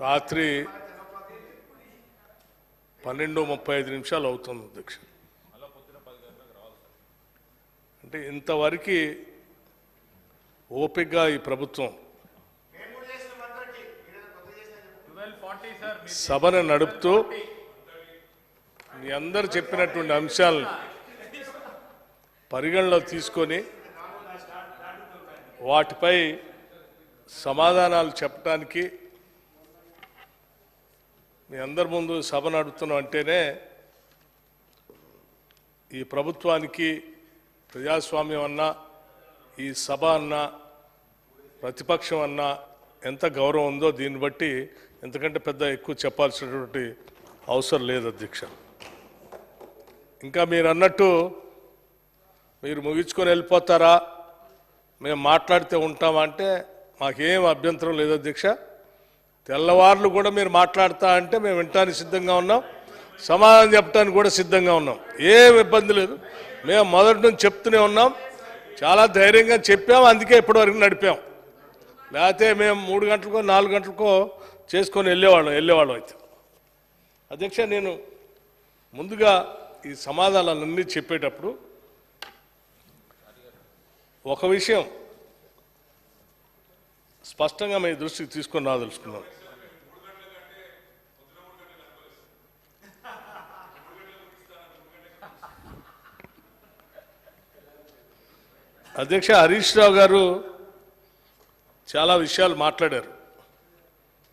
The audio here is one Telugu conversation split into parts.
రాత్రి 12:35 అవుతుంది అధ్యక్ష. అంటే ఇంతవరకు ఓపికగా ఈ ప్రభుత్వం సభను నడుపుతూ మీ అందరు చెప్పినటువంటి అంశాలను పరిగణలో తీసుకొని వాటిపై సమాధానాలు చెప్పడానికి మీ అందరి ముందు సభ నడుపుతున్నాం అంటేనే ఈ ప్రభుత్వానికి ప్రజాస్వామ్యం అన్నా ఈ సభ అన్నా ప్రతిపక్షం అన్నా ఎంత గౌరవం ఉందో దీన్ని బట్టి ఎంతకంటే పెద్ద ఎక్కువ చెప్పాల్సినటువంటి అవసరం లేదు అధ్యక్ష. ఇంకా మీరు అన్నట్టు మీరు ముగించుకొని వెళ్ళిపోతారా, మేము మాట్లాడితే ఉంటామా అంటే మాకేం అభ్యంతరం లేదు అధ్యక్ష. తెల్లవార్లు కూడా మీరు మాట్లాడతా అంటే మేము వినటానికి సిద్ధంగా ఉన్నాం, సమాధానం చెప్పడానికి కూడా సిద్ధంగా ఉన్నాం. ఏం ఇబ్బంది లేదు. మేము మొదటి నుంచి చెప్తూనే ఉన్నాం, చాలా ధైర్యంగా చెప్పాం, అందుకే ఇప్పటివరకు నడిపాం. లేకపోతే మేము 3 గంటలకో 4 గంటలకో చేసుకొని వెళ్ళేవాళ్ళం అయితే. అధ్యక్ష, నేను ముందుగా ఈ సమాధానాలన్నీ చెప్పేటప్పుడు ఒక విషయం స్పష్టంగా మీ దృష్టికి తీసుకొని రాదలుచుకున్నాను. అధ్యక్ష, హరీష్ రావు గారు చాలా విషయాలు మాట్లాడారు.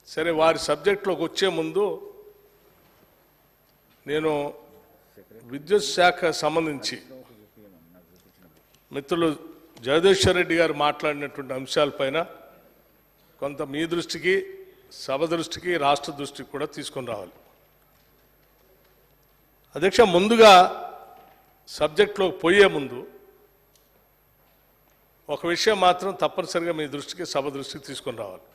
సరే, వారి సబ్జెక్టులోకి వచ్చే ముందు నేను విద్యుత్ శాఖ సంబంధించి మిత్రులు జగదీశ్వర్ రెడ్డి గారు మాట్లాడినటువంటి అంశాలపైన కొంత మీ దృష్టికి, సభ దృష్టికి, రాష్ట్ర దృష్టికి కూడా తీసుకొని రావాలి. అధ్యక్ష, ముందుగా సబ్జెక్టులోకి పోయే ముందు ఒక విషయం మాత్రం తప్పనిసరిగా మీ దృష్టికి, సభ దృష్టికి తీసుకొని రావాలి.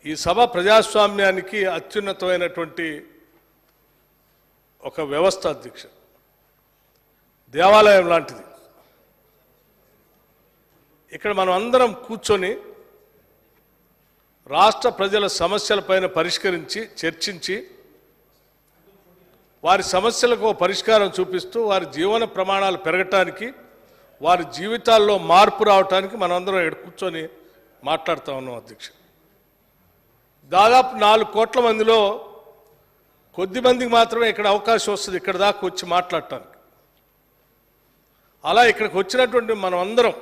ఈ సభ ప్రజాస్వామ్యానికి అత్యున్నతమైనటువంటి ఒక వ్యవస్థ అధ్యక్ష, దేవాలయం లాంటిది. ఇక్కడ మనం అందరం కూర్చొని రాష్ట్ర ప్రజల సమస్యలపైన పరిష్కరించి, చర్చించి, వారి సమస్యలకు పరిష్కారం చూపిస్తూ వారి జీవన ప్రమాణాలు పెరగటానికి, వారి జీవితాల్లో మార్పు రావటానికి మనందరం ఇక్కడ కూర్చొని మాట్లాడుతూ ఉన్నాం అధ్యక్ష. దాదాపు 4 కోట్ల మందిలో కొద్ది మందికి మాత్రమే ఇక్కడ అవకాశం వస్తుంది ఇక్కడ దాకా వచ్చి మాట్లాడటానికి. అలా ఇక్కడికి వచ్చినటువంటి మనం అందరం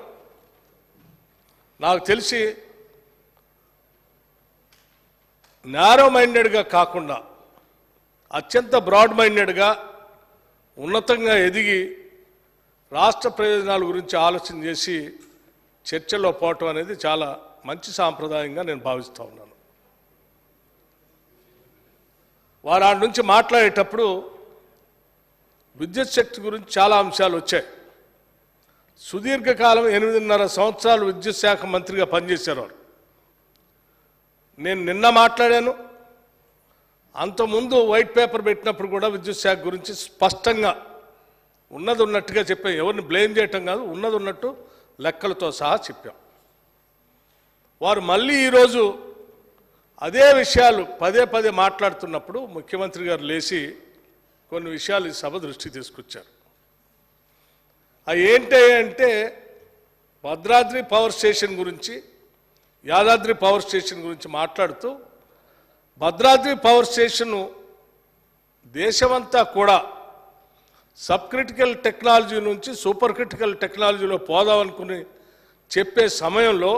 నాకు తెలిసి నారో మైండెడ్గా కాకుండా అత్యంత బ్రాడ్ మైండెడ్గా ఉన్నతంగా ఎదిగి రాష్ట్ర ప్రయోజనాల గురించి ఆలోచన చేసి చర్చలో పోవటం అనేది చాలా మంచి సాంప్రదాయంగా నేను భావిస్తూ ఉన్నాను. వారు ఆడ నుంచి మాట్లాడేటప్పుడు విద్యుత్ శక్తి గురించి చాలా అంశాలు వచ్చాయి. సుదీర్ఘకాలం 8.5 సంవత్సరాలు విద్యుత్ శాఖ మంత్రిగా పనిచేశారు వారు. నేను నిన్న మాట్లాడాను, అంతకుముందు వైట్ పేపర్ పెట్టినప్పుడు కూడా విద్యుత్ శాఖ గురించి స్పష్టంగా ఉన్నది ఉన్నట్టుగా చెప్పాం. ఎవరిని బ్లేమ్ చేయటం కాదు, ఉన్నది ఉన్నట్టు లెక్కలతో సహా చెప్పాం. వారు మళ్ళీ ఈరోజు అదే విషయాలు పదే మాట్లాడుతున్నప్పుడు ముఖ్యమంత్రి గారు లేచి కొన్ని విషయాలు ఈ సభ దృష్టికి తీసుకొచ్చారు. అవి ఏంటి అంటే భద్రాద్రి పవర్ స్టేషన్ గురించి, యాదాద్రి పవర్ స్టేషన్ గురించి మాట్లాడుతూ, భద్రాద్రి పవర్ స్టేషను దేశమంతా కూడా సబ్ క్రిటికల్ టెక్నాలజీ నుంచి సూపర్ క్రిటికల్ టెక్నాలజీలో పోదామనుకుని చెప్పే సమయంలో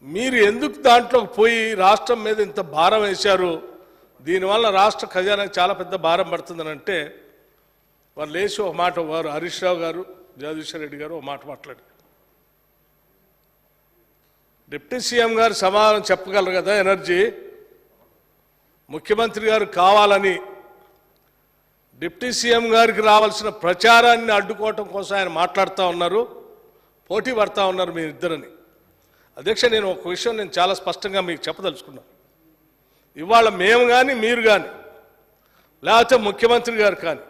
మీరు ఎందుకు దాంట్లోకి పోయి రాష్ట్రం మీద ఇంత భారం వేశారు, దీనివల్ల రాష్ట్ర ఖజానాకి చాలా పెద్ద భారం పడుతుందని అంటే వారు లేచి ఒక మాట, వారు హరీష్ రావు గారు, జగదీశ్వర్ రెడ్డి గారు ఒక మాట మాట్లాడారు. డిప్యూటీ సీఎం గారు సమాధానం చెప్పగలరు కదా, ఎనర్జీ ముఖ్యమంత్రి గారు కావాలని డిప్యూటీ సీఎం గారికి రావాల్సిన ప్రచారాన్ని అడ్డుకోవటం కోసం ఆయన మాట్లాడుతూ ఉన్నారు, పోటీ పడతా ఉన్నారు మీ ఇద్దరని. అధ్యక్ష, నేను ఒక విషయం నేను చాలా స్పష్టంగా మీకు చెప్పదలుచుకున్నాను. ఇవాళ మేము కానీ, మీరు కానీ, లేకపోతే ముఖ్యమంత్రి గారు కానీ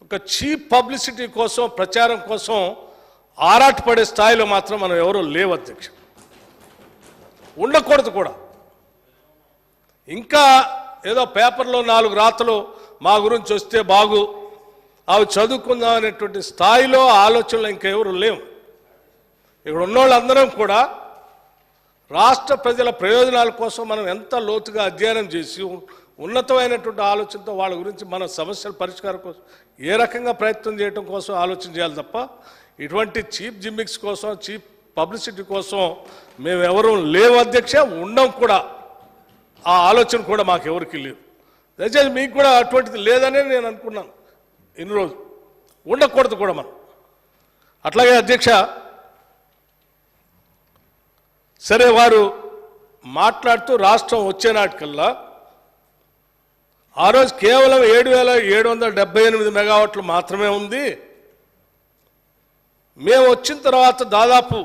ఒక చీప్ పబ్లిసిటీ కోసం, ప్రచారం కోసం ఆరాటపడే స్థాయిలో మాత్రం మనం ఎవరూ లేవు అధ్యక్ష. ఉండకూడదు కూడా. ఇంకా ఏదో పేపర్లో 4 రాతలు మా గురించి వస్తే బాగు, అవి చదువుకుందాం అనేటువంటి స్థాయిలో ఆలోచనలు ఇంకెవరు లేవు. ఇక్కడ ఉన్నోళ్ళందరం కూడా రాష్ట్ర ప్రజల ప్రయోజనాల కోసం మనం ఎంత లోతుగా అధ్యయనం చేసి ఉన్నతమైనటువంటి ఆలోచనతో వాళ్ళ గురించి మన సమస్యల పరిష్కారం కోసం ఏ రకంగా ప్రయత్నం చేయడం కోసం ఆలోచన చేయాలి తప్ప ఇటువంటి చీప్ జిమ్మిక్స్ కోసం, చీప్ పబ్లిసిటీ కోసం మేమెవరూ లేవు అధ్యక్ష, ఉండం కూడా. ఆ ఆలోచన కూడా మాకెవరికి లేదు. దయచేసి మీకు కూడా అటువంటిది లేదనే నేను అనుకున్నాను. ఇన్ని రోజు ఉండకూడదు కూడా మనం. అట్లాగే అధ్యక్ష, సరే వారు మాట్లాడుతూ రాష్ట్రం వచ్చే నాటికల్లా ఆ రోజు కేవలం 7,778 మెగావాట్లు మాత్రమే ఉంది. మేము వచ్చిన తర్వాత దాదాపు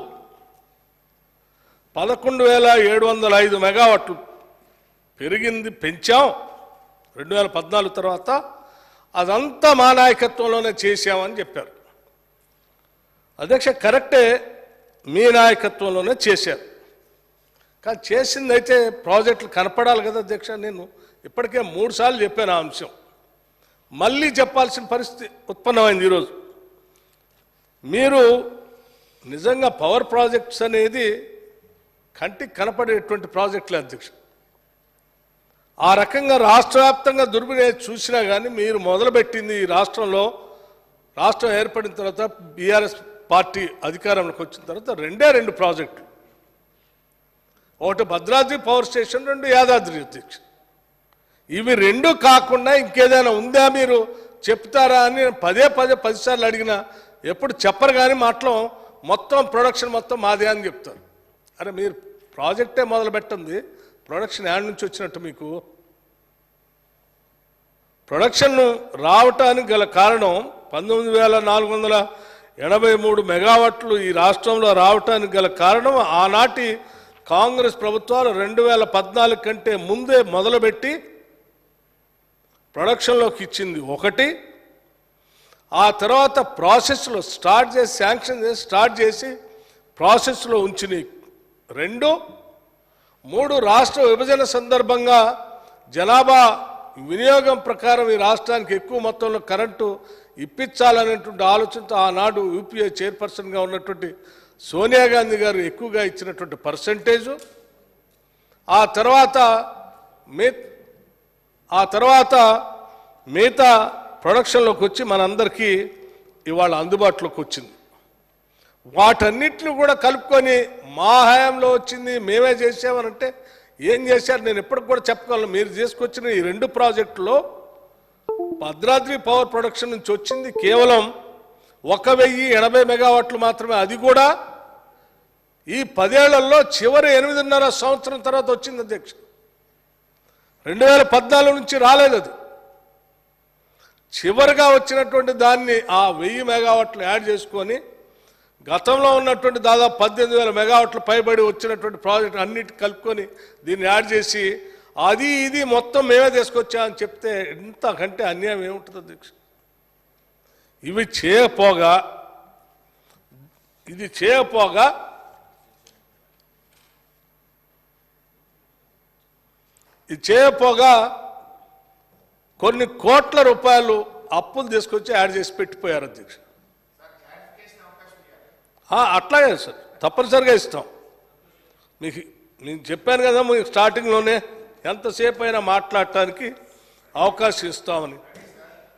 11,705 మెగావాట్లు పెంచాం 2014 తర్వాత. అదంతా మా నాయకత్వంలోనే చేశామని చెప్పారు. అధ్యక్ష కరెక్టే, మీ నాయకత్వంలోనే చేశారు. కానీ చేసిందైతే ప్రాజెక్టులు కనపడాలి కదా అధ్యక్ష. నేను ఇప్పటికే 3 సార్లు చెప్పాను ఆ అంశం, మళ్ళీ చెప్పాల్సిన పరిస్థితి ఉత్పన్నమైంది ఈరోజు. మీరు నిజంగా పవర్ ప్రాజెక్ట్స్ అనేది కంటికి కనపడేటువంటి ప్రాజెక్టులే అధ్యక్ష. ఆ రకంగా రాష్ట్ర వ్యాప్తంగా దుర్వినియోగం చూసినా కానీ మీరు మొదలుపెట్టింది ఈ రాష్ట్రంలో, రాష్ట్రం ఏర్పడిన తర్వాత బీఆర్ఎస్ పార్టీ అధికారంలోకి వచ్చిన తర్వాత 2 ప్రాజెక్టులు. ఒకటి భద్రాద్రి పవర్ స్టేషన్, 2 యాదాద్రి అధ్యక్ష. ఇవి 2 కాకుండా ఇంకేదైనా ఉందా మీరు చెప్తారా అని పదే 10 సార్లు అడిగినా ఎప్పుడు చెప్పరు. కానీ మాటలో మొత్తం ప్రొడక్షన్ మొత్తం మాదే అని చెప్తారు. అరే మీరు ప్రాజెక్టే మొదలు పెట్టండి, ప్రొడక్షన్ యాడ్ నుంచి వచ్చినట్టు మీకు? ప్రొడక్షన్ రావటానికి గల కారణం 19,483 మెగావాట్లు ఈ రాష్ట్రంలో రావటానికి గల కారణం ఆనాటి కాంగ్రెస్ ప్రభుత్వాలు 2014 కంటే ముందే మొదలుపెట్టి ప్రొడక్షన్లోకి ఇచ్చింది ఒకటి. ఆ తర్వాత ప్రాసెస్లో స్టార్ట్ చేసి, శాంక్షన్ చేసి స్టార్ట్ చేసి ప్రాసెస్లో ఉంచిన 2, 3 రాష్ట్ర విభజన సందర్భంగా జనాభా వినియోగం ప్రకారం ఈ రాష్ట్రానికి ఎక్కువ మొత్తంలో కరెంటు ఇప్పించాలనేటువంటి ఆలోచనతో ఆనాడు యూపీఏ చైర్పర్సన్గా ఉన్నటువంటి సోనియా గాంధీ గారు ఎక్కువగా ఇచ్చినటువంటి పర్సంటేజు. ఆ తర్వాత మిగతా ప్రొడక్షన్లోకి వచ్చి మనందరికీ ఇవాళ అందుబాటులోకి వచ్చింది. వాటన్నిటిని కూడా కలుపుకొని మా హయాంలో వచ్చింది, మేమే చేసామనంటే ఏం చేశారు నేను ఎప్పటికి కూడా చెప్పగలను. మీరు చేసుకొచ్చిన ఈ 2 ప్రాజెక్టులో భద్రాద్రి పవర్ ప్రొడక్షన్ నుంచి వచ్చింది కేవలం 1,080 మెగావాట్లు మాత్రమే. అది కూడా ఈ 10 ఏళ్లలో చివరి 8.5 సంవత్సరం తర్వాత వచ్చింది అధ్యక్ష. 2014 నుంచి రాలేదు. అది చివరిగా వచ్చినటువంటి దాన్ని ఆ 1000 మెగావాట్లు యాడ్ చేసుకొని గతంలో ఉన్నటువంటి దాదాపు 18,000 మెగావాట్లు పైబడి వచ్చినటువంటి ప్రాజెక్ట్ అన్నిటి కలుపుకొని దీన్ని యాడ్ చేసి అది ఇది మొత్తం మేమే తీసుకొచ్చామని చెప్తే ఇంతకంటే అన్యాయం ఏముంటుంది అధ్యక్ష? ఇది చేయపోగా కొన్ని కోట్ల రూపాయలు అప్పులు తీసుకొచ్చి యాడ్ చేసి పెట్టిపోయారు అధ్యక్ష. అట్లాగే సార్, తప్పనిసరిగా ఇస్తాం. నేను చెప్పాను కదా మీకు స్టార్టింగ్లోనే, ఎంతసేపు అయినా మాట్లాడటానికి అవకాశం ఇస్తామని.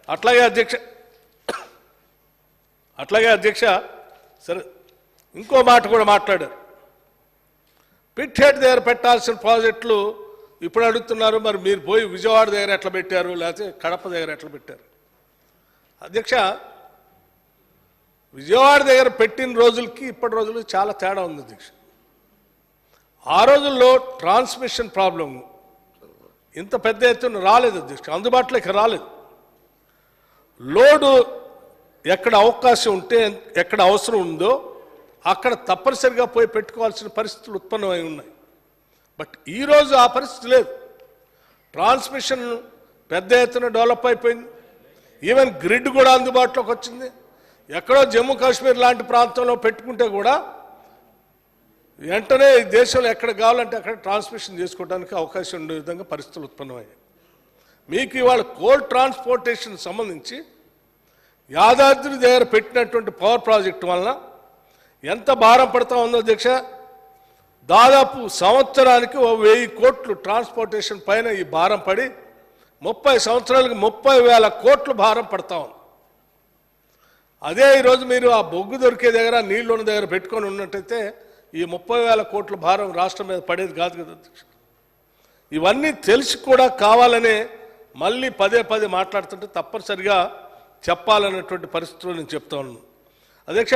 అట్లాగే అధ్యక్ష సరే ఇంకో మాట కూడా మాట్లాడారు. పిట్హెడ్ దగ్గర పెట్టాల్సిన ప్రాజెక్టులు ఇప్పుడు అడుగుతున్నారు, మరి మీరు పోయి విజయవాడ దగ్గర ఎట్లా పెట్టారు, లేకపోతే కడప దగ్గర ఎట్లా పెట్టారు? అధ్యక్ష, విజయవాడ దగ్గర పెట్టిన రోజులకి ఇప్పటి రోజులకి చాలా తేడా ఉంది అధ్యక్ష. ఆ రోజుల్లో ట్రాన్స్మిషన్ ప్రాబ్లం ఇంత పెద్ద ఎత్తున రాలేదు అధ్యక్ష, అందుబాటులోకి రాలేదు. లోడు ఎక్కడ అవకాశం ఉంటే, ఎక్కడ అవసరం ఉందో అక్కడ తప్పనిసరిగా పోయి పెట్టుకోవాల్సిన పరిస్థితులు ఉత్పన్నమై ఉన్నాయి. బట్ ఈరోజు ఆ పరిస్థితి లేదు. ట్రాన్స్మిషన్ పెద్ద ఎత్తున డెవలప్ అయిపోయింది. ఈవెన్ గ్రిడ్ కూడా అందుబాటులోకి వచ్చింది. ఎక్కడో జమ్మూ కాశ్మీర్ లాంటి ప్రాంతంలో పెట్టుకుంటే కూడా వెంటనే ఈ దేశంలో ఎక్కడ కావాలంటే అక్కడ ట్రాన్స్మిషన్ చేసుకోవడానికి అవకాశం ఉండే విధంగా పరిస్థితులు ఉత్పన్నమయ్యాయి. మీకు ఇవాళ కోల్ ట్రాన్స్పోర్టేషన్ సంబంధించి యాదాద్రి దగ్గర పెట్టినటువంటి పవర్ ప్రాజెక్టు వలన ఎంత భారం పడతా ఉందో అధ్యక్ష, దాదాపు సంవత్సరానికి 1000 కోట్లు ట్రాన్స్పోర్టేషన్ పైన ఈ భారం పడి 30 సంవత్సరాలకు 30,000 కోట్లు భారం పడతా ఉంది. అదే ఈరోజు మీరు ఆ బొగ్గు దొరికే దగ్గర నీళ్లు ఉన్న దగ్గర పెట్టుకొని ఉన్నట్టయితే ఈ 30,000 కోట్ల భారం రాష్ట్రం మీద పడేది కాదు కదా అధ్యక్ష. ఇవన్నీ తెలిసి కూడా కావాలనే మళ్ళీ పదే పదే మాట్లాడుతుంటే తప్పనిసరిగా చెప్పాలన్నటువంటి పరిస్థితుల్లో నేను చెప్తా ఉన్నాను. అధ్యక్ష,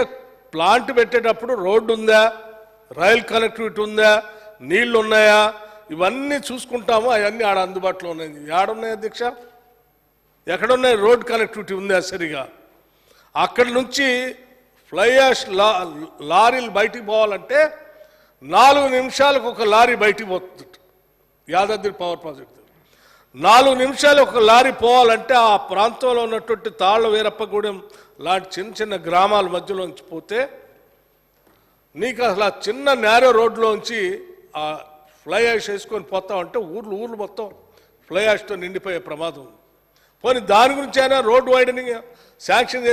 ప్లాంట్ పెట్టేటప్పుడు రోడ్డు ఉందా, రైల్ కనెక్టివిటీ ఉందా, నీళ్లు ఉన్నాయా, ఇవన్నీ చూసుకుంటాము. అవన్నీ ఆడ అందుబాటులో ఉన్నాయి. ఆడున్నాయి అధ్యక్ష, ఎక్కడున్నాయి? రోడ్ కనెక్టివిటీ ఉందా సరిగా? అక్కడి నుంచి ఫ్లై యాష్ లారీలు బయటికి పోవాలంటే 4 నిమిషాలకు ఒక లారీ బయటికి పోతుంది. యాదాద్రి పవర్ ప్రాజెక్ట్ 4 నిమిషాలు ఒక లారీ పోవాలంటే ఆ ప్రాంతంలో ఉన్నటువంటి తాళ్ళ వీరప్పగూడెం లాంటి చిన్న చిన్న గ్రామాల మధ్యలోంచి పోతే నీకు అసలు ఆ చిన్న నేరో రోడ్లోంచి ఆ ఫ్లై యాష్ వేసుకొని పోతామంటే ఊర్లు మొత్తం ఫ్లై యాష్తో నిండిపోయే ప్రమాదం ఉంది. పోనీ దాని గురించి అయినా రోడ్డు వైడనింగ్ శాంక్షన్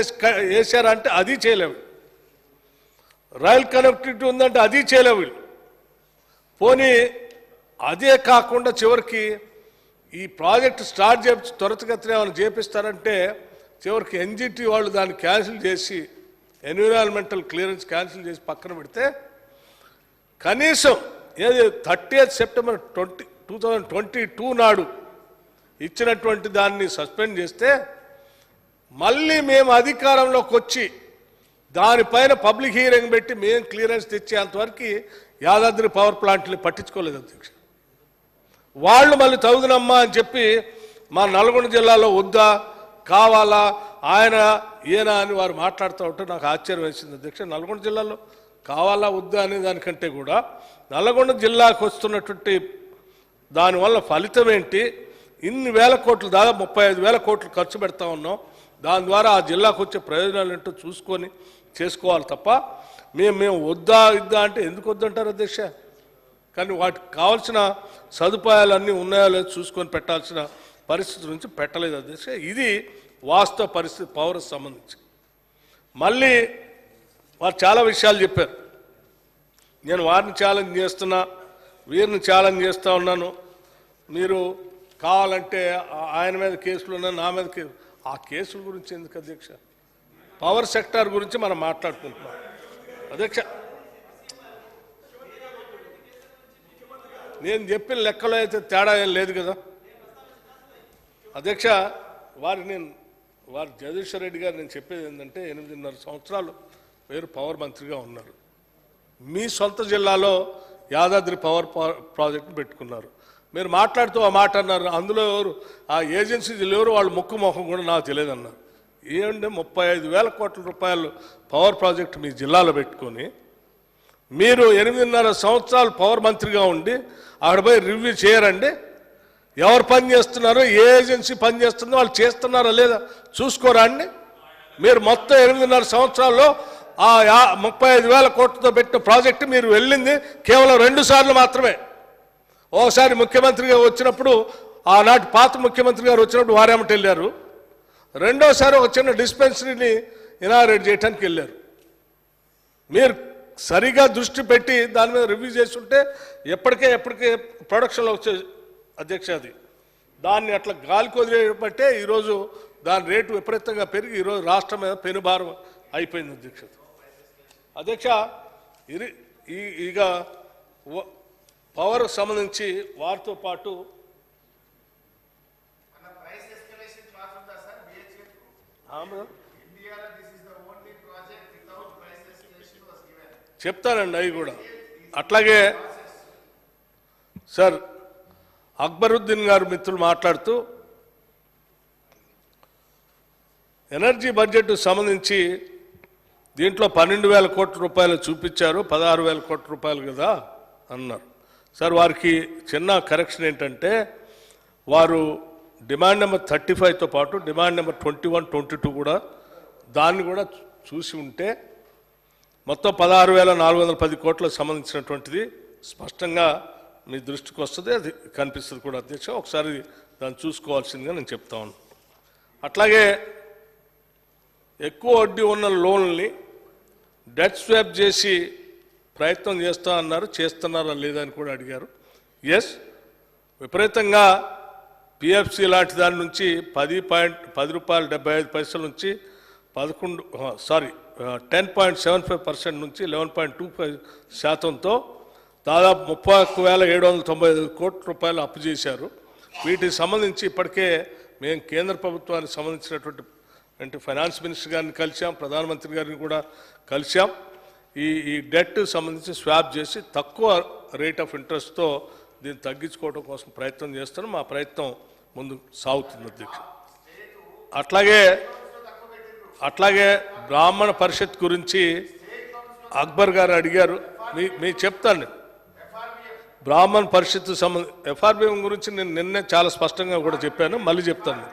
వేసారా అంటే అది చేయలేవు. రైల్ కనెక్టివిటీ ఉందంటే అది చేయలేవు. పోనీ అదే కాకుండా చివరికి ఈ ప్రాజెక్ట్ స్టార్ట్ చేసి త్వరితగతిన ఏమైనా చేపిస్తారంటే చివరికి ఎన్జిటి వాళ్ళు దాన్ని క్యాన్సిల్ చేసి ఎన్విరాన్మెంటల్ క్లియరెన్స్ క్యాన్సిల్ చేసి పక్కన పెడితే కనీసం ఏది 30th సెప్టెంబర్ 2022 నాడు ఇచ్చినటువంటి దాన్ని సస్పెండ్ చేస్తే మళ్ళీ మేము అధికారంలోకి వచ్చి దానిపైన పబ్లిక్ హీరింగ్ పెట్టి మేము క్లియరెన్స్ తెచ్చేంతవరకు యాదాద్రి పవర్ ప్లాంట్ని పట్టించుకోలేదు అధ్యక్ష. వాళ్ళు మళ్ళీ తగుదనమ్మా అని చెప్పి మా నల్గొండ జిల్లాలో వద్దా కావాలా ఆయన ఈయన అని వారు మాట్లాడుతూ ఉంటే నాకు ఆశ్చర్యం వేసింది అధ్యక్ష. నల్గొండ జిల్లాలో కావాలా వద్దా అనే దానికంటే కూడా నల్గొండ జిల్లాకు వస్తున్నటువంటి దానివల్ల ఫలితం ఏంటి, ఇన్ని వేల కోట్లు దాదాపు 35,000 కోట్లు ఖర్చు పెడతా ఉన్నాం, దాని ద్వారా ఆ జిల్లాకు వచ్చే ప్రయోజనాలు ఏంటో చూసుకొని చేసుకోవాలి తప్ప మేము వద్దా ఇద్దా అంటే ఎందుకు వద్దంటారు అధ్యక్ష. కానీ వాటికి కావాల్సిన సదుపాయాలన్నీ ఉన్నాయో లేదో చూసుకొని పెట్టాల్సిన పరిస్థితి నుంచి పెట్టలేదు అధ్యక్ష. ఇది వాస్తవ పరిస్థితి పవర్కి సంబంధించి. మళ్ళీ వారు చాలా విషయాలు చెప్పారు. నేను వారిని ఛాలెంజ్ చేస్తున్నా, వీరిని ఛాలెంజ్ చేస్తూ ఉన్నాను. మీరు కావాలంటే ఆయన మీద కేసులు ఉన్నా, నా మీద ఆ కేసుల గురించి ఎందుకు అధ్యక్ష? పవర్ సెక్టార్ గురించి మనం మాట్లాడుకుంటున్నాం అధ్యక్ష. నేను చెప్పిన లెక్కలో అయితే తేడా ఏం లేదు కదా అధ్యక్ష. వారు జగదీశ్వర్ రెడ్డి గారు నేను చెప్పేది ఏంటంటే 8.5 సంవత్సరాలు మీరు పవర్ మంత్రిగా ఉన్నారు. మీ సొంత జిల్లాలో యాదాద్రి పవర్ ప్రాజెక్టు పెట్టుకున్నారు. మీరు మాట్లాడుతూ ఆ మాట అన్నారు, అందులో ఎవరు ఆ ఏజెన్సీలు ఎవరు వాళ్ళ ముక్కు మొహం కూడా నాకు తెలియదు అన్నారు. ఏంటంటే 35,000 కోట్ల రూపాయలు పవర్ ప్రాజెక్టు మీ జిల్లాలో పెట్టుకొని మీరు 8.5 సంవత్సరాలు పవర్ మంత్రిగా ఉండి అక్కడ పోయి రివ్యూ చేయరండి? ఎవరు పని చేస్తున్నారో, ఏ ఏజెన్సీ పని చేస్తుందో వాళ్ళు చేస్తున్నారా లేదా చూసుకోరా అండి? మీరు మొత్తం 8.5 సంవత్సరాల్లో ఆ 35,000 కోట్లతో పెట్టిన ప్రాజెక్టు మీరు వెళ్ళింది కేవలం 2 సార్లు మాత్రమే. ఓసారి ముఖ్యమంత్రిగా వచ్చినప్పుడు, ఆనాటి పాత ముఖ్యమంత్రి గారు వచ్చినప్పుడు వారేమటి వెళ్ళారు. రెండోసారి ఒక చిన్న డిస్పెన్సరీని ఇనాగ్రేట్ చేయడానికి వెళ్ళారు. మీరు సరిగా దృష్టి పెట్టి దాని మీద రివ్యూ చేస్తుంటే ఎప్పటికే ప్రొడక్షన్లో వచ్చే అధ్యక్ష. అది దాన్ని అట్లా గాలికి వదిలేయబట్టే ఈరోజు దాని రేటు విపరీతంగా పెరిగి ఈరోజు రాష్ట్రం మీద పెనుభారం అయిపోయింది అధ్యక్ష. అధ్యక్ష, ఇక పవర్ సంబంధించి వారితో పాటు చెప్తానండి అవి కూడా. అట్లాగే సార్ అక్బరుద్దీన్ గారు మిత్రులు మాట్లాడుతూ ఎనర్జీ బడ్జెట్ సంబంధించి దీంట్లో 12,000 కోట్ల రూపాయలు చూపించారు, 16,000 కోట్ల రూపాయలు కదా అన్నారు. సార్ వారికి చిన్న కరెక్షన్ ఏంటంటే వారు డిమాండ్ నెంబర్ 35తో పాటు డిమాండ్ నెంబర్ 21, 22 కూడా దాన్ని కూడా చూసి ఉంటే మొత్తం 16,410 కోట్లకు సంబంధించినటువంటిది స్పష్టంగా మీ దృష్టికి వస్తుంది, అది కనిపిస్తుంది కూడా అధ్యక్ష. ఒకసారి దాన్ని చూసుకోవాల్సిందిగా నేను చెప్తా ఉన్నాను. అట్లాగే ఎక్కువ వడ్డీ ఉన్న లోన్లని డెట్ స్వాప్ చేసి ప్రయత్నం చేస్తా అన్నారు, చేస్తున్నారా లేదా అని కూడా అడిగారు. ఎస్, విపరీతంగా పిఎఫ్సి లాంటి దాని నుంచి 10 రూపాయలు 75 పైసల నుంచి 10.75% నుంచి 11.25%తో దాదాపు 31,795 కోట్ల రూపాయలు అప్పు చేశారు. వీటికి సంబంధించి ఇప్పటికే మేము కేంద్ర ప్రభుత్వానికి సంబంధించినటువంటి ఫైనాన్స్ మినిస్టర్ గారిని కలిసాం, ప్రధానమంత్రి గారిని కూడా కలిసాం. ఈ డెట్ సంబంధించి స్వాప్ చేసి తక్కువ రేట్ ఆఫ్ ఇంట్రెస్ట్తో దీన్ని తగ్గించుకోవడం కోసం ప్రయత్నం చేస్తున్నాం. మా ప్రయత్నం ముందు సాగుతుంది అధ్యక్ష. అట్లాగే బ్రాహ్మణ పరిషత్ గురించి అక్బర్ గారు అడిగారు, మీకు చెప్తాను. బ్రాహ్మణ పరిషత్ ఎఫ్ఆర్బిఎం గురించి నేను నిన్నే చాలా స్పష్టంగా కూడా చెప్పాను, మళ్ళీ చెప్తాను.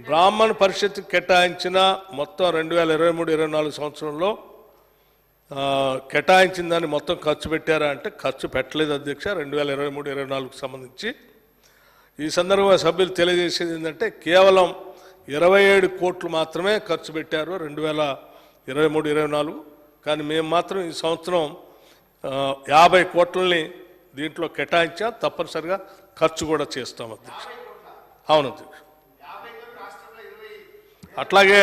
బ్రాహ్మణ పరిషత్ కేటాయించిన మొత్తం 2023-24 సంవత్సరంలో కేటాయించిన దాన్ని మొత్తం ఖర్చు పెట్టారా అంటే ఖర్చు పెట్టలేదు అధ్యక్ష. 2023-24కు సంబంధించి ఈ సందర్భంగా సభ్యులు తెలియజేసేది ఏంటంటే కేవలం 27 కోట్లు మాత్రమే ఖర్చు పెట్టారు 2023-24. కానీ మేము మాత్రం ఈ సంవత్సరం 50 కోట్లని దీంట్లో కేటాయించాం, తప్పనిసరిగా ఖర్చు కూడా చేస్తాం అధ్యక్ష. అవును అధ్యక్ష. అట్లాగే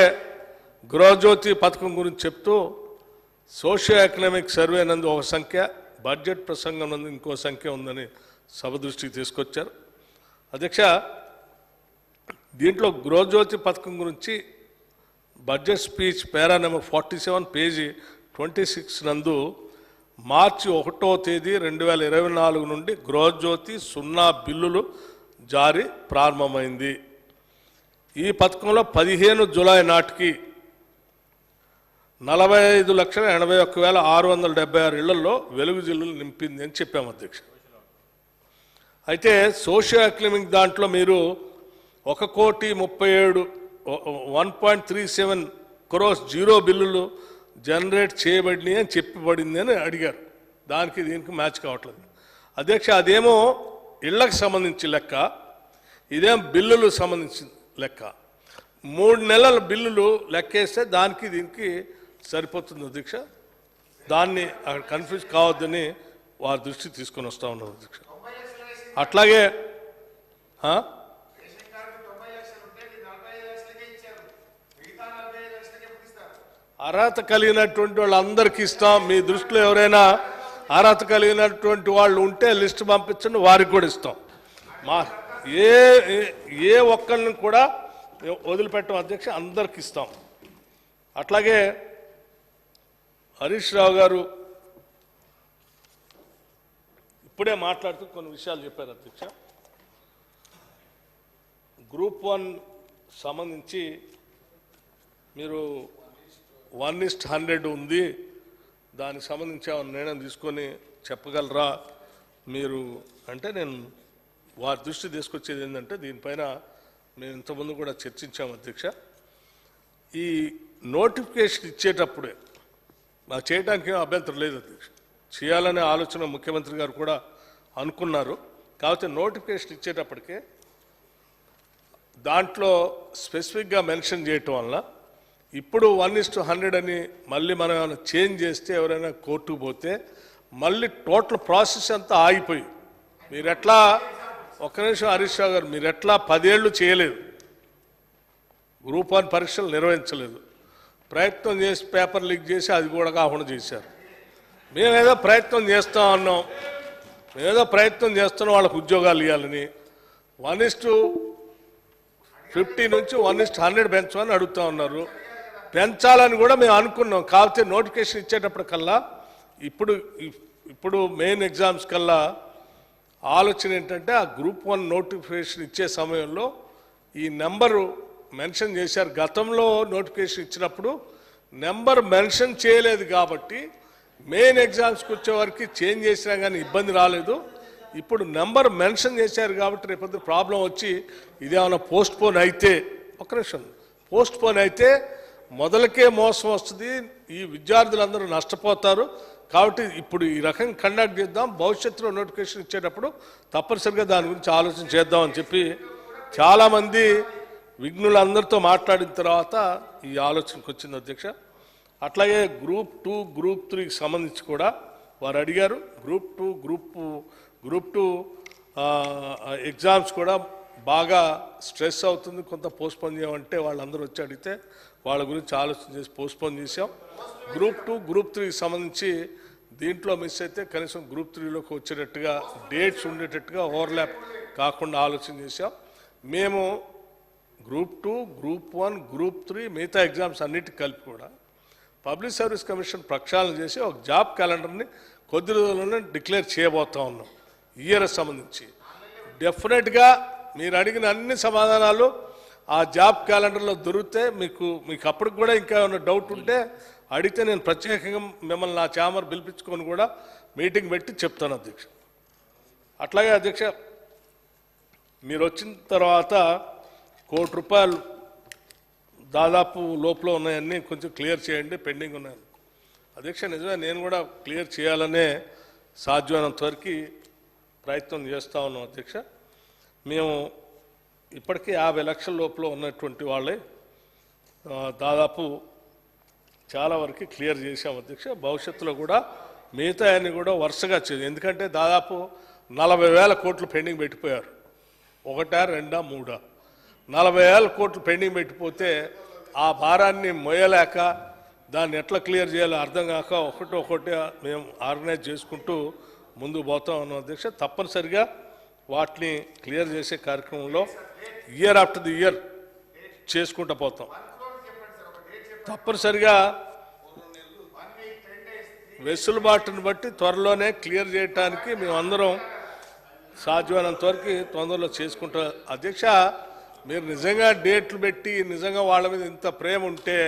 గృహజ్యోతి పథకం గురించి చెప్తూ సోషియో ఎకనామిక్ సర్వే నందు ఒక సంఖ్య, బడ్జెట్ ప్రసంగం నందు ఇంకో సంఖ్య ఉందని సభ దృష్టికి తీసుకొచ్చారు అధ్యక్ష. దీంట్లో గృహజ్యోతి పథకం గురించి budget speech para number 47 page 26 నందు మార్చి 1వ తేదీ 2024 నుండి గృహజ్యోతి 0 బిల్లులు జారీ ప్రారంభమైంది. ఈ పథకంలో 15 జూలై నాటికి 45,81,676 ఇళ్లలో వెలుగు జిల్లులు నింపింది అని చెప్పాము అధ్యక్ష. అయితే సోషియో ఎకనామిక్ దాంట్లో మీరు 1,37 crores జీరో బిల్లులు జనరేట్ చేయబడినాయి అని చెప్పబడింది అని అడిగారు. దానికి దీనికి మ్యాచ్ కావట్లేదు అధ్యక్ష. అదేమో ఇళ్లకు సంబంధించి లెక్క, ఇదేం బిల్లులు సంబంధించిన లెక్క. 3 నెలల బిల్లులు లెక్కేస్తే దానికి దీనికి సరిపోతుంది అధ్యక్ష. దాన్ని అక్కడ కన్ఫ్యూజ్ కావద్దని వారి దృష్టికి తీసుకొని వస్తూ ఉన్నాం అధ్యక్ష. అట్లాగే అర్హత కలిగినటువంటి వాళ్ళందరికీ ఇస్తాం. మీ దృష్టిలో ఎవరైనా అర్హత కలిగినటువంటి వాళ్ళు ఉంటే లిస్ట్ పంపించండి, వారికి కూడా ఇస్తాం. మా ఏ ఒక్కరిని కూడా వదిలిపెట్టం అధ్యక్ష, అందరికి ఇస్తాం. అట్లాగే హరీష్ రావు గారు ఇప్పుడే మాట్లాడుతూ కొన్ని విషయాలు చెప్పారు అధ్యక్ష. గ్రూప్ 1 సంబంధించి మీరు 1:100 ఉంది, దానికి సంబంధించి నిర్ణయం తీసుకొని చెప్పగలరా మీరు అంటే, నేను వారి దృష్టి తీసుకొచ్చేది ఏంటంటే దీనిపైన మేము ఇంతకుముందు కూడా చర్చించాము అధ్యక్ష. ఈ నోటిఫికేషన్ ఇచ్చేటప్పుడే మాకు చేయడానికి ఏం అభ్యంతరం లేదు అధ్యక్ష, చేయాలనే ఆలోచన ముఖ్యమంత్రి గారు కూడా అనుకున్నారు. కాకపోతే నోటిఫికేషన్ ఇచ్చేటప్పటికే దాంట్లో స్పెసిఫిక్గా మెన్షన్ చేయటం వల్ల ఇప్పుడు 1:100 అని మళ్ళీ మనం ఏమైనా చేంజ్ చేస్తే ఎవరైనా కోర్టుకు పోతే మళ్ళీ టోటల్ ప్రాసెస్ అంతా ఆగిపోయి, మీరు ఎట్లా ఒక్క నిమిషం హరీష్ రావు గారు, మీరు ఎట్లా 10 ఏళ్ళు చేయలేదు, గ్రూప్ 1 పరీక్షలు నిర్వహించలేదు, ప్రయత్నం చేసి పేపర్ లీక్ చేసి అది కూడా కాకుండా చేశారు. మేమేదో ప్రయత్నం చేస్తా ఉన్నాం, మేమేదో ప్రయత్నం చేస్తున్నాం వాళ్ళకు ఉద్యోగాలు ఇవ్వాలని. 1:50 నుంచి 1:100 పెంచమని అడుగుతూ ఉన్నారు. పెంచాలని కూడా మేము అనుకున్నాం. కాకపోతే నోటిఫికేషన్ ఇచ్చేటప్పటికల్లా ఇప్పుడు మెయిన్ ఎగ్జామ్స్ కల్లా ఆలోచన ఏంటంటే ఆ గ్రూప్ 1 నోటిఫికేషన్ ఇచ్చే సమయంలో ఈ నెంబరు మెన్షన్ చేశారు. గతంలో నోటిఫికేషన్ ఇచ్చినప్పుడు నెంబర్ మెన్షన్ చేయలేదు కాబట్టి మెయిన్ ఎగ్జామ్స్కి వచ్చేవారికి చేంజ్ చేసినా కానీ ఇబ్బంది రాలేదు. ఇప్పుడు నెంబర్ మెన్షన్ చేశారు కాబట్టి రేపొద్దు ప్రాబ్లం వచ్చి ఇదేమైనా పోస్ట్ పోన్ అయితే, ఒక్క నిమిషం, పోస్ట్ పోన్ అయితే మొదలకే మోసం వస్తుంది, ఈ విద్యార్థులందరూ నష్టపోతారు. కాబట్టి ఇప్పుడు ఈ రకం కండక్ట్ చేద్దాం, భవిష్యత్తులో నోటిఫికేషన్ ఇచ్చేటప్పుడు తప్పనిసరిగా దాని గురించి ఆలోచన చేద్దామని చెప్పి చాలామంది విఘ్నులందరితో మాట్లాడిన తర్వాత ఈ ఆలోచనకు వచ్చింది అధ్యక్ష. అట్లాగే గ్రూప్ 2 గ్రూప్ 3కి సంబంధించి కూడా వారు అడిగారు. గ్రూప్ టూ ఎగ్జామ్స్ కూడా బాగా స్ట్రెస్ అవుతుంది, కొంత పోస్ట్పోన్ చేయమంటే వాళ్ళందరూ వచ్చి అడిగితే వాళ్ళ గురించి ఆలోచన చేసి పోస్ట్పోన్ చేసాం. గ్రూప్ 2 గ్రూప్ 3కి సంబంధించి దీంట్లో మిస్ అయితే కనీసం గ్రూప్ 3లోకి వచ్చేటట్టుగా డేట్స్ ఉండేటట్టుగా ఓవర్లాప్ కాకుండా ఆలోచన చేసాం. మేము గ్రూప్ 2 గ్రూప్ 1 గ్రూప్ 3 మిగతా ఎగ్జామ్స్ అన్నిటికీ కలిపి కూడా పబ్లిక్ సర్వీస్ కమిషన్ ప్రక్షాళన చేసి ఒక జాబ్ క్యాలెండర్ని కొద్ది రోజుల్లోనే డిక్లేర్ చేయబోతా ఉన్నాం. ఇయర్ సంబంధించి డెఫినెట్గా మీరు అడిగిన అన్ని సమాధానాలు ఆ జాబ్ క్యాలెండర్లో దొరికితే మీకు అప్పటికి కూడా ఇంకా ఏమైనా డౌట్ ఉంటే అడిగితే నేను ప్రత్యేకంగా మిమ్మల్ని నా ఛాంబర్ పిలిపించుకొని కూడా మీటింగ్ పెట్టి చెప్తాను అధ్యక్ష. అట్లాగే అధ్యక్ష, మీరు వచ్చిన తర్వాత ₹1 కోటి దాదాపు లోపల ఉన్నాయన్నీ కొంచెం క్లియర్ చేయండి, పెండింగ్ ఉన్నాయి అధ్యక్ష. నిజమే, నేను కూడా క్లియర్ చేయాలనే సాధ్యమైనంత వరకు ప్రయత్నం చేస్తూ ఉన్నాం అధ్యక్ష. మేము ఇప్పటికీ 50 లక్షల లోపల ఉన్నటువంటి వాళ్ళే దాదాపు చాలా వరకు క్లియర్ చేశాం అధ్యక్ష. భవిష్యత్తులో కూడా మిగతా అన్ని కూడా వరుసగా ఎందుకంటే దాదాపు 40,000 కోట్లు పెండింగ్ పెట్టిపోయారు. 1, 2, 3 40,000 కోట్లు పెండింగ్ పెట్టిపోతే ఆ భారాన్ని మొయ్యలేక దాన్ని ఎట్లా క్లియర్ చేయాలో అర్థం కాక ఒకటి మేము ఆర్గనైజ్ చేసుకుంటూ ముందుకు పోతా ఉన్నాం అధ్యక్ష. తప్పనిసరిగా వాటిని క్లియర్ చేసే కార్యక్రమంలో ఇయర్ ఆఫ్టర్ ది ఇయర్ చేసుకుంటూ పోతాం. తప్పనిసరిగా వెసులుబాటును బట్టి త్వరలోనే క్లియర్ చేయడానికి మేమందరం సాధ్యమైనంత వరకు తొందరలో చేసుకుంటాం అధ్యక్ష. మీరు నిజంగా డేట్లు పెట్టి నిజంగా వాళ్ళ మీద ఇంత ప్రేమ ఉంటే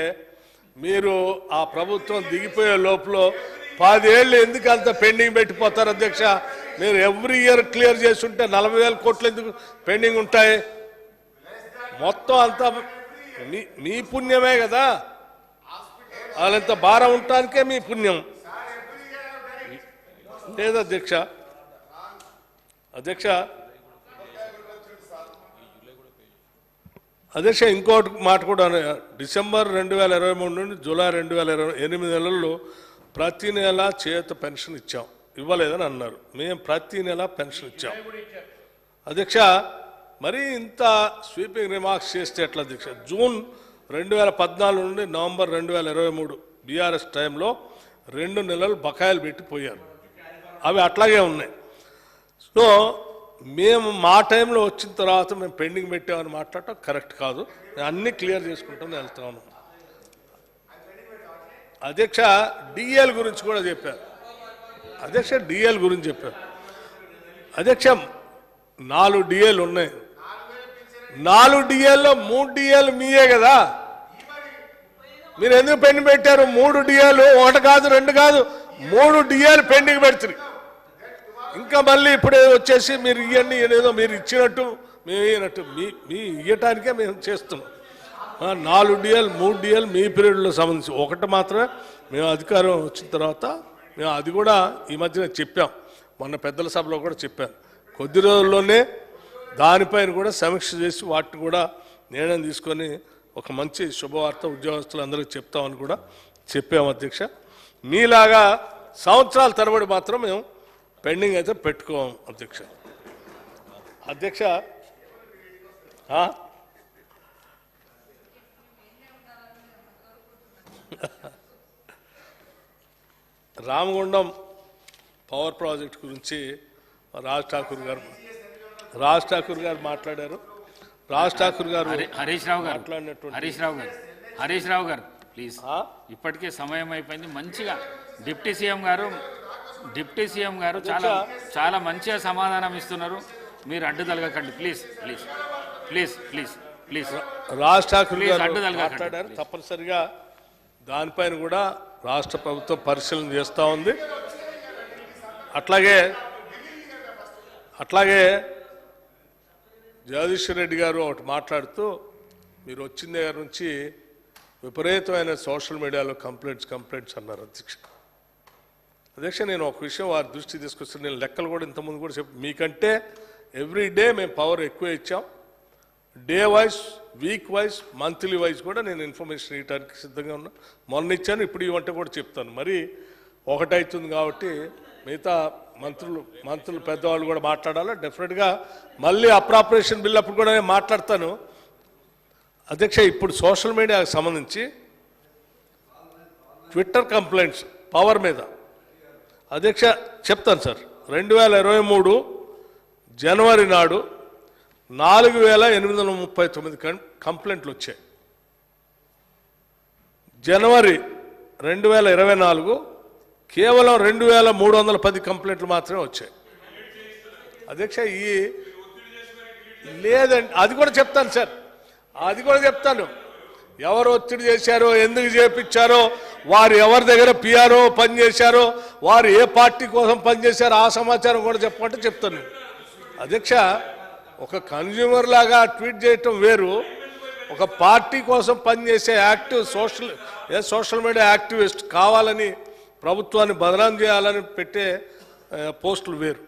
మీరు ఆ ప్రభుత్వం దిగిపోయే లోపల 10 ఏళ్ళు ఎందుకు అంత పెండింగ్ పెట్టిపోతారు అధ్యక్ష? మీరు ఎవ్రీ ఇయర్ క్లియర్ చేస్తుంటే 40,000 కోట్లు ఎందుకు పెండింగ్ ఉంటాయి? మొత్తం అంతా మీ పుణ్యమే కదా, వాళ్ళంత భారం ఉండటానికే మీ పుణ్యం లేదు అధ్యక్ష. అధ్యక్ష ఇంకోటి మాట కూడా, డిసెంబర్ 2023 నుండి జూలై 2020 8 నెలల్లో ప్రతి నెల చేత పెన్షన్ ఇచ్చాం. ఇవ్వలేదని అన్నారు, మేము ప్రతి నెల పెన్షన్ ఇచ్చాం అధ్యక్ష. మరి ఇంత స్వీపింగ్ రిమార్క్స్ చేస్తే ఎట్లా అధ్యక్ష? జూన్ 2014 నుండి నవంబర్ 2023 బీఆర్ఎస్ టైంలో 2 నెలలు బకాయిలు పెట్టిపోయారు, అవి అట్లాగే ఉన్నాయి. సో మేము మా టైంలో వచ్చిన తర్వాత మేము పెండింగ్ పెట్టామని మాట్లాడటం కరెక్ట్ కాదు. అన్నీ క్లియర్ చేసుకుంటాం వెళ్తా ఉన్నాం అధ్యక్ష. డిఎల్ గురించి కూడా చెప్పారు అధ్యక్ష, డిఎల్ గురించి చెప్పారు అధ్యక్ష. 4 డిఎల్ ఉన్నాయి, 4 డిఎల్లో 3 డిఎల్ మీయే కదా, మీరు ఎందుకు పెండింగ్ పెట్టారు? 3 డిఎల్, 1 కాదు 2 కాదు 3 డిఎల్ పెండింగ్ పెడుతుంది. ఇంకా మళ్ళీ ఇప్పుడే వచ్చేసి మీరు ఇవన్నీ ఏదో మీరు ఇచ్చినట్టు మేము ఇయ్యనట్టు మీ ఇవ్వటానికే మేము చేస్తున్నాం. 4 డిఎల్ 3 డిఎల్ మీ పీరియడ్లో సంబంధించి, 1 మాత్రమే మేము అధికారం వచ్చిన తర్వాత మేము అది కూడా ఈ మధ్యన చెప్పాం, మొన్న పెద్దల సభలో కూడా చెప్పాను. కొద్ది రోజుల్లోనే దానిపైన కూడా సమీక్ష చేసి వాటిని కూడా నిర్ణయం తీసుకొని ఒక మంచి శుభవార్త ఉద్యోగస్తులందరికీ చెప్తామని కూడా చెప్పాము అధ్యక్ష. మీలాగా సంవత్సరాల తరబడి మాత్రం మేము పెండింగ్ అయితే పెట్టుకోం అధ్యక్ష. రామగుండం పవర్ ప్రాజెక్ట్ గురించి రాజ్ ఠాకూర్ గారు మాట్లాడారు. రాజ్ ఠాకూర్ గారు హరీష్ రావు గారు ప్లీజ్, ఇప్పటికే సమయం అయిపోయింది. మంచిగా డిప్యూటీ సీఎం గారు చాలా మంచిగా సమాధానం ఇస్తున్నారు, మీరు అడ్డు తలగకండి please please please please please. Raj Thakur garu మాట్లాడారు, తప్పనిసరిగా దానిపైన కూడా రాష్ట్ర ప్రభుత్వం పరిశీలన చేస్తూ ఉంది. అట్లాగే జగదీశ్వర్ రెడ్డి గారు ఒకటి మాట్లాడుతూ, మీరు వచ్చిన దగ్గర నుంచి విపరీతమైన సోషల్ మీడియాలో కంప్లైంట్స్ అన్నారు అధ్యక్ష నేను ఒక విషయం వారి దృష్టి తీసుకొస్తే నేను లెక్కలు కూడా ఇంతకుముందు కూడా మీకంటే ఎవ్రీ డే మేము పవర్ ఎక్కువ ఇచ్చాం. Day wise, week wise, monthly wise కూడా నేను ఇన్ఫర్మేషన్ ఇవ్వడానికి సిద్ధంగా ఉన్నా. మొన్న ఇచ్చాను, ఇప్పుడు ఇవ్వంటే కూడా చెప్తాను. మరి ఒకటవుతుంది కాబట్టి మిగతా మంత్రులు పెద్దవాళ్ళు కూడా మాట్లాడాలి. డెఫినెట్గా మళ్ళీ అప్రాపరేషన్ బిల్ అప్పుడు కూడా నేను మాట్లాడతాను. అధ్యక్ష ఇప్పుడు సోషల్ మీడియాకు సంబంధించి ట్విట్టర్ కంప్లైంట్స్ పవర్ మీద అధ్యక్ష చెప్తాను సార్. 2023 జనవరి నాడు 4839 కంప్లైంట్లు వచ్చాయి. జనవరి 2024 కేవలం 2310 కంప్లైంట్లు మాత్రమే వచ్చాయి. అధ్యక్ష లేదండి, అది కూడా చెప్తాను సార్, అది కూడా చెప్తాను. ఎవరు ఒత్తిడి చేశారో, ఎందుకు చేపించారో, వారు ఎవరి దగ్గర పిఆర్ఓ పనిచేశారో, వారు ఏ పార్టీ కోసం పనిచేశారో ఆ సమాచారం కూడా చెప్పమంటే చెప్తాను. అధ్యక్ష ఒక కన్జ్యూమర్ లాగా ట్వీట్ చేయటం వేరు, ఒక పార్టీ కోసం పనిచేసే యాక్టివ్ సోషల్ మీడియా యాక్టివిస్ట్ కావాలని ప్రభుత్వాన్ని బదనాం చేయాలని పెట్టే పోస్టులు వేరు.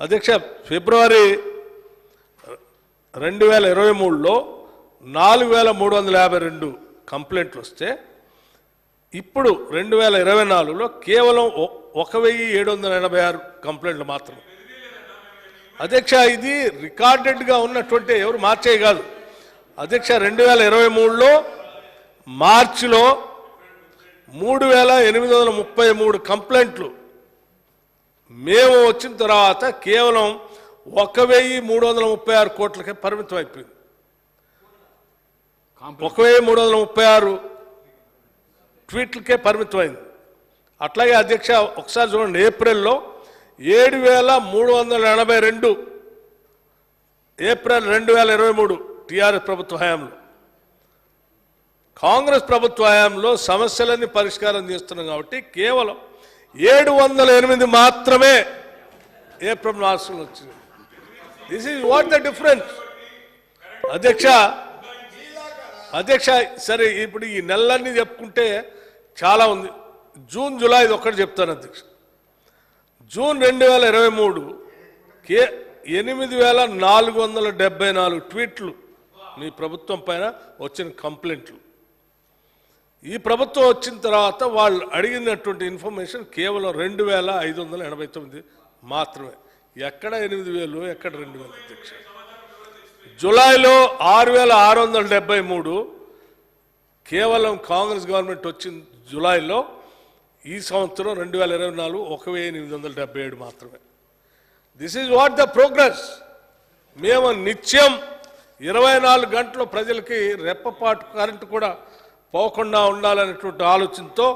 అధ్యక్ష ఫిబ్రవరి 2023లో 4352 కంప్లైంట్లు వస్తే ఇప్పుడు 2024లో కేవలం 1786 కంప్లైంట్లు మాత్రమే. అధ్యక్ష ఇది రికార్డెడ్గా ఉన్నటువంటి ఎవరు మార్చే కాదు. అధ్యక్ష 2023లో మార్చిలో 3833 కంప్లైంట్లు మేము వచ్చిన తర్వాత కేవలం 1336 కోట్లకే పరిమితం అయిపోయింది. 1336 ట్వీట్లకే పరిమితమైంది. అట్లాగే అధ్యక్ష ఒకసారి చూడండి, ఏప్రిల్లో 7382 ఏప్రిల్ 2023 టీఆర్ఎస్ ప్రభుత్వ హయాంలో. కాంగ్రెస్ ప్రభుత్వ హయాంలో సమస్యలన్నీ పరిష్కారం చేస్తున్నాం కాబట్టి కేవలం 708 మాత్రమే ఏప్రిల్ మాసంలో వచ్చింది. This is what the difference. అధ్యక్ష సరే ఇప్పుడు ఈ నెలలన్నీ చెప్పుకుంటే చాలా ఉంది. జూన్ జూలై ఇది ఒక్కటి చెప్తాను అధ్యక్ష. జూన్ 2023 8474 ట్వీట్లు మీ ప్రభుత్వం పైన వచ్చిన కంప్లైంట్లు. ఈ ప్రభుత్వం వచ్చిన తర్వాత వాళ్ళు అడిగినటువంటి ఇన్ఫర్మేషన్ కేవలం 2589 మాత్రమే. ఎక్కడ 8000, ఎక్కడ 2000 అధ్యక్ష. జూలైలో 6673 కేవలం కాంగ్రెస్ గవర్నమెంట్ వచ్చిన జూలైలో. ఈ సంవత్సరం 2024 1877 మాత్రమే. This is what the progress. మేము నిత్యం 24 గంటలు ప్రజలకి రెప్పపాటు కరెంటు కూడా పోకుండా ఉండాలనేటువంటి ఆలోచనతో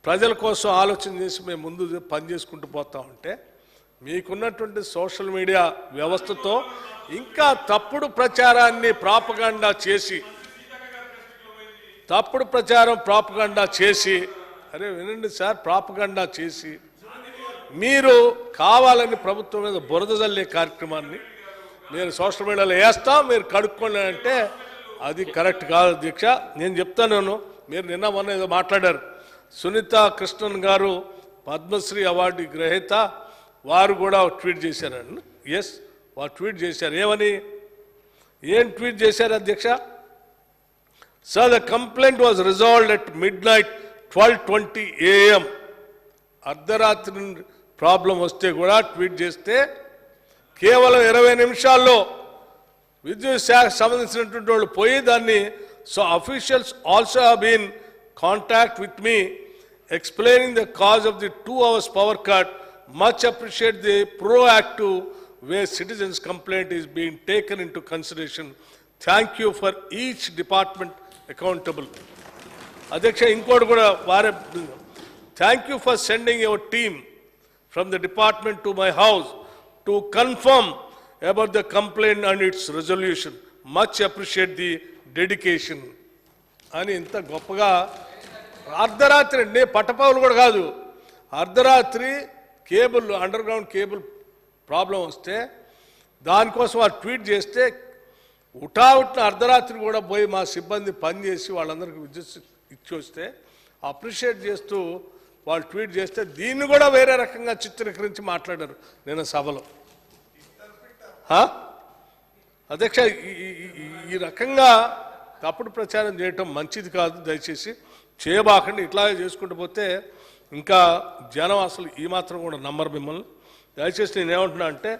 ప్రజల కోసం ఆలోచన చేసి మేము ముందు పని చేసుకుంటూ పోతా ఉంటే మీకున్నటువంటి సోషల్ మీడియా వ్యవస్థతో ఇంకా తప్పుడు ప్రచారాన్ని ప్రాపగాండా చేసి అరే వినండి సార్, ప్రాపగాండా చేసి మీరు కావాలని ప్రభుత్వం మీద బురద జల్లే కార్యక్రమాన్ని నేను సోషల్ మీడియాలో వేస్తాం, మీరు కడుక్కోండి అంటే అది కరెక్ట్ కాదు అధ్యక్ష. నేను చెప్తాను, మీరు నిన్న మొన్న ఏదో మాట్లాడారు. సునీత కృష్ణన్ గారు పద్మశ్రీ అవార్డు గ్రహీత, వారు కూడా ట్వీట్ చేశారండి. ఎస్, వారు ట్వీట్ చేశారు. ఏం ట్వీట్ చేశారు అధ్యక్ష? Sir, the complaint was resolved at midnight 12:20 AM. అర్ధరాత్రి ప్రాబ్లం వస్తే కూడా ట్వీట్ చేస్తే కేవలం 20 నిమిషాల్లో విద్యుత్ శాఖ సంబంధించినటువంటి వాళ్ళు పోయి దాన్ని officials also have been contact with me explaining the cause of the 2 hours power cut. Much appreciate the proactive way citizens' complaint is being taken into consideration. Thank you for each department accountable. అధ్యక్ష ఇంకోటి కూడా వారే, thank you for sending your team from the department to my house to confirm about the complaint and it's resolution. Much appreciate the dedication అని ఇంత గొప్పగా. అర్ధరాత్రి అండి, పట్టపగలు కూడా కాదు, అర్ధరాత్రి cable, under ground cable problem వస్తే దానికోసం వారు ట్వీట్ చేస్తే ఉటావుట్న అర్ధరాత్రి కూడా పోయి మా సిబ్బంది పనిచేసి వాళ్ళందరికీ విద్యుత్ ఇచ్చి వస్తే అప్రిషియేట్ చేస్తూ వాళ్ళు ట్వీట్ చేస్తే దీన్ని కూడా వేరే రకంగా చిత్రీకరించి మాట్లాడారు నేను సభలో. అధ్యక్ష, ఈ రకంగా తప్పుడు ప్రచారం చేయటం మంచిది కాదు. దయచేసి చేయబాకండి. ఇట్లాగే చేసుకుంటూ పోతే ఇంకా జనం అసలు ఈ మాత్రం కూడా నమ్మరు మిమ్మల్ని. దయచేసి నేనేమంటున్నా అంటే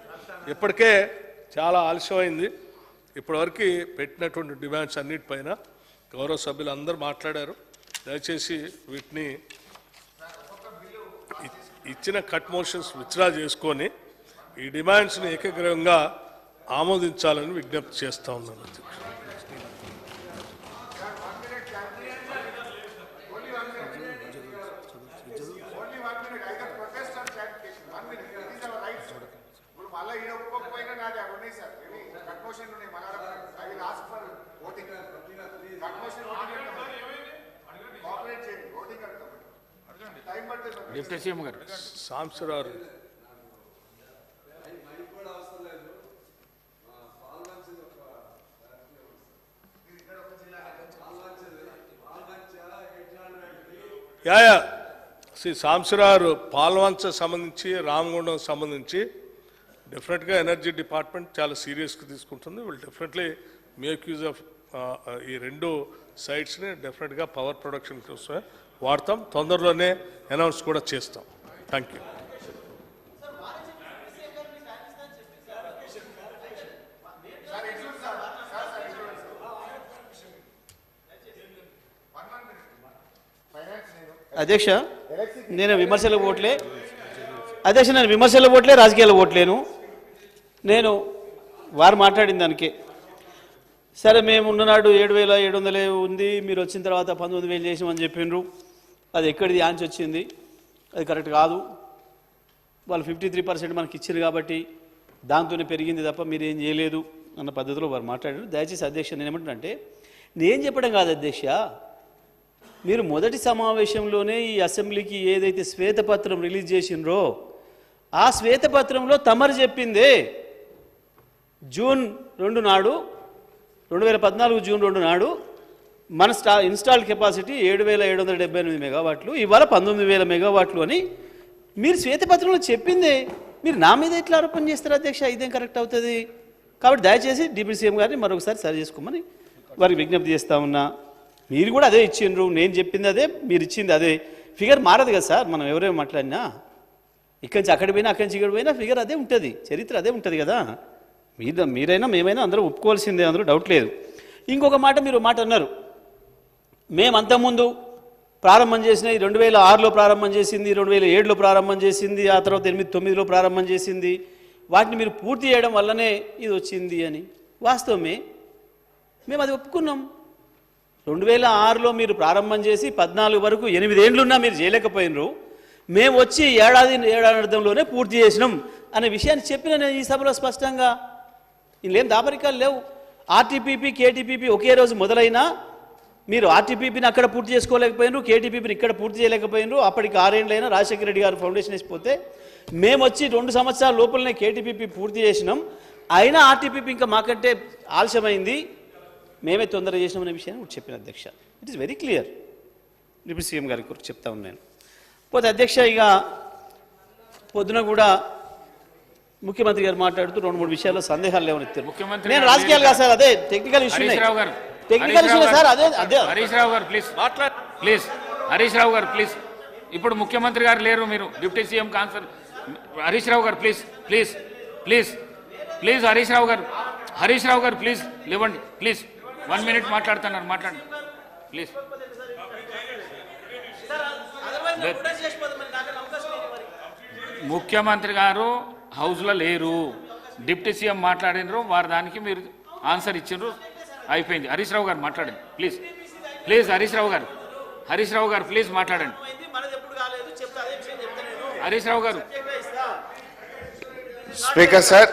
ఇప్పటికే చాలా ఆలస్యమైంది. ఇప్పటివరకు పెట్టినటువంటి డిమాండ్స్ అన్నిటిపైన గౌరవ సభ్యులు అందరూ మాట్లాడారు. దయచేసి వీటిని ఇచ్చిన కట్ మోషన్స్ విత్డ్రా చేసుకొని ఈ డిమాండ్స్ని ఏకగ్రీవంగా ఆమోదించాలని విజ్ఞప్తి చేస్తా ఉన్నాను. డిప్యూటీ సీఎం గారు సాంబశివరావు శ్రీ సాంబశివరావు పాల్వంచ సంబంధించి రామగుండం సంబంధించి డెఫినెట్గా ఎనర్జీ డిపార్ట్మెంట్ చాలా సీరియస్గా తీసుకుంటుంది. Will definitely make use of ఈ రెండు సైట్స్ని డెఫినెట్గా పవర్ ప్రొడక్షన్ కోసం వాడతాం. తొందరలోనే అనౌన్స్ కూడా చేస్తాం. Thank you. అధ్యక్ష, నేను విమర్శలు ఓట్లే అధ్యక్ష, నేను విమర్శలు ఓట్లే రాజకీయాలు ఓట్లేను. నేను వారు మాట్లాడిన దానికే సరే మేము ఉన్ననాడు 7,700 ఉంది, మీరు వచ్చిన తర్వాత 19,000 చేసామని చెప్పిండ్రు. అది ఎక్కడిది ఆంచి వచ్చింది, అది కరెక్ట్ కాదు. వాళ్ళు 53% మనకి ఇచ్చారు కాబట్టి దాంతోనే పెరిగింది తప్ప మీరు ఏం చేయలేదు అన్న పద్ధతిలో వారు మాట్లాడారు. దయచేసి అధ్యక్ష నేను ఏమంటున్నానంటే, నేను చెప్పడం కాదు అధ్యక్ష, మీరు మొదటి సమావేశంలోనే ఈ అసెంబ్లీకి ఏదైతే శ్వేతపత్రం రిలీజ్ చేసిండ్రో ఆ శ్వేతపత్రంలో తమరు చెప్పిందే జూన్ 2 నాడు 2014 జూన్ 2 నాడు మన ఇన్స్టాల్డ్ కెపాసిటీ 7,778 మెగావాట్లు, ఇవాళ 19,000 మెగావాట్లు అని మీరు శ్వేతపత్రంలో చెప్పిందే. మీరు నా మీద ఎట్లా ఆరోపణ చేస్తారు అధ్యక్ష? ఇదేం కరెక్ట్ అవుతుంది? కాబట్టి దయచేసి డిప్యూటీ సీఎం గారిని మరొకసారి సరి చేసుకోమని వారికి విజ్ఞప్తి చేస్తా ఉన్నా. మీరు కూడా అదే ఇచ్చిండ్రు, నేను చెప్పింది అదే, మీరు ఇచ్చింది అదే. ఫిగర్ మారదు కదా సార్, మనం ఎవరేమో మాట్లాడినా ఇక్కడి నుంచి అక్కడికి పోయినా అక్కడి నుంచి ఇక్కడ పోయినా ఫిగర్ అదే ఉంటుంది, చరిత్ర అదే ఉంటుంది కదా. మీరైనా మేమైనా అందరూ ఒప్పుకోవాల్సిందే, అందరూ డౌట్ లేదు. ఇంకొక మాట మీరు మాట అన్నారు, మేమంతకుముందు ప్రారంభం చేసిన 2006లో ప్రారంభం చేసింది, 2007లో ప్రారంభం చేసింది, ఆ తర్వాత 8-9లో ప్రారంభం చేసింది, వాటిని మీరు పూర్తి చేయడం వల్లనే ఇది వచ్చింది అని. వాస్తవమే, మేము అది ఒప్పుకున్నాం. 2006లో మీరు ప్రారంభం చేసి 14 వరకు 8 ఏళ్ళున్నా మీరు చేయలేకపోయినరు. మేము వచ్చి ఏడాదిలోనే పూర్తి చేసినాం అనే విషయాన్ని చెప్పిన నేను ఈ సభలో స్పష్టంగా. ఇందులో దాపరికాలు లేవు. ఆర్టీపీపీ కేటీపీపీ ఒకే రోజు మొదలైనా మీరు ఆర్టీపీపీని అక్కడ పూర్తి చేసుకోలేకపోయినారు, కేటీపీపీని ఇక్కడ పూర్తి చేయలేకపోయినారు. అప్పటికి 6 ఏళ్ళైనా రాజశేఖర రెడ్డి గారు ఫౌండేషన్ వేసిపోతే మేము వచ్చి 2 సంవత్సరాల లోపలనే కేటీపీపీ పూర్తి చేసినాం. అయినా ఆర్టీపీపీ ఇంకా మాకంటే ఆలస్యమైంది, మేమే తొందరగా చేసినామనే విషయాన్ని చెప్పిన అధ్యక్ష. It is very clear. Deputy CM గారి గురించి చెప్తా ఉన్నాను. పోతే అధ్యక్ష, ఇక పొద్దున కూడా ముఖ్యమంత్రి గారు మాట్లాడుతూ 2-3 విషయాల్లో సందేహాలు లేవనెత్తారు. నేను రాజకీయాలు కాదు సార్, అదే technical issue, technical issue sir. అదే Harish Rao garu please please, Harish Rao garu please. ఇప్పుడు ముఖ్యమంత్రి గారు లేరు, మీరు deputy CM concern. Harish Rao garu please please please please Harish Rao garu please లేవండి ప్లీజ్. 1 మినిట్ మాట్లాడుతున్నారు, మాట్లాడండి ప్లీజ్. ముఖ్యమంత్రి గారు హౌస్లో లేరు, డిప్యూటీ సీఎం మాట్లాడినరు, వారు దానికి మీరు ఆన్సర్ ఇచ్చిండ్రు, అయిపోయింది. హరీష్ రావు గారు మాట్లాడండి please please. Harish Rao garu please మాట్లాడండి. హరీష్ రావు గారు. స్పీకర్ సార్,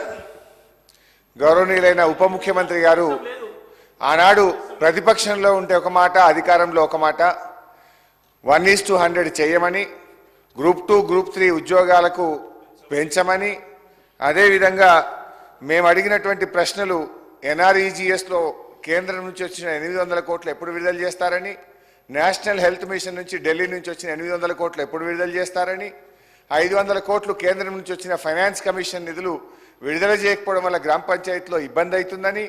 గౌరవనీయులైన ఉప ముఖ్యమంత్రి గారు ఆనాడు ప్రతిపక్షంలో ఉంటే ఒక మాట, అధికారంలో ఒక మాట, 1:100 చేయమని, గ్రూప్ 2 గ్రూప్ 3 ఉద్యోగాలకు పెంచమని, అదేవిధంగా మేము అడిగినటువంటి ప్రశ్నలు ఎన్ఆర్ఈజీఎస్లో కేంద్రం నుంచి వచ్చిన 800 కోట్లు ఎప్పుడు విడుదల చేస్తారని, నేషనల్ హెల్త్ మిషన్ నుంచి ఢిల్లీ నుంచి వచ్చిన 800 కోట్లు ఎప్పుడు విడుదల చేస్తారని, 500 కోట్లు కేంద్రం నుంచి వచ్చిన ఫైనాన్స్ కమిషన్ నిధులు విడుదల చేయకపోవడం వల్ల గ్రామ పంచాయతీలో ఇబ్బంది అవుతుందని,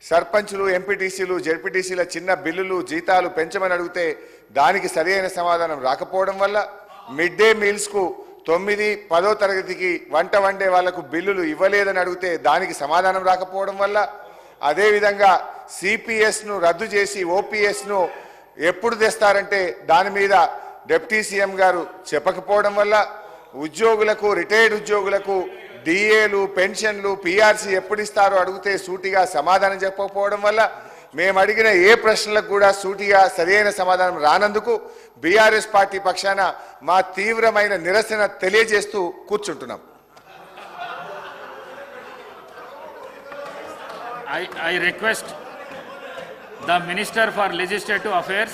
సర్పంచులు, ఎంపీటీసీలు, జెడ్పీటీసీల చిన్న బిల్లులు, జీతాలు పెంచమని అడిగితే దానికి సరైన సమాధానం రాకపోవడం వల్ల, మిడ్ డే మీల్స్కు 9, 10వ తరగతికి వంట వండే వాళ్లకు బిల్లులు ఇవ్వలేదని అడిగితే దానికి సమాధానం రాకపోవడం వల్ల, అదేవిధంగా సిపిఎస్ను రద్దు చేసి ఓపీఎస్ను ఎప్పుడు తెస్తారంటే దాని మీద డిప్యూటీ సీఎం గారు చెప్పకపోవడం వల్ల, ఉద్యోగులకు, రిటైర్డ్ ఉద్యోగులకు డిఏలు, పెన్షన్లు, పిఆర్సీ ఎప్పుడు ఇస్తారో అడిగితే సూటిగా సమాధానం చెప్పకపోవడం వల్ల, మేము అడిగిన ఏ ప్రశ్నలకు కూడా సూటిగా సరైన సమాధానం రానందుకు బీఆర్ఎస్ పార్టీ పక్షాన మా తీవ్రమైన నిరసన తెలియజేస్తూ కూర్చుంటున్నాం. I request the Minister for Legislative Affairs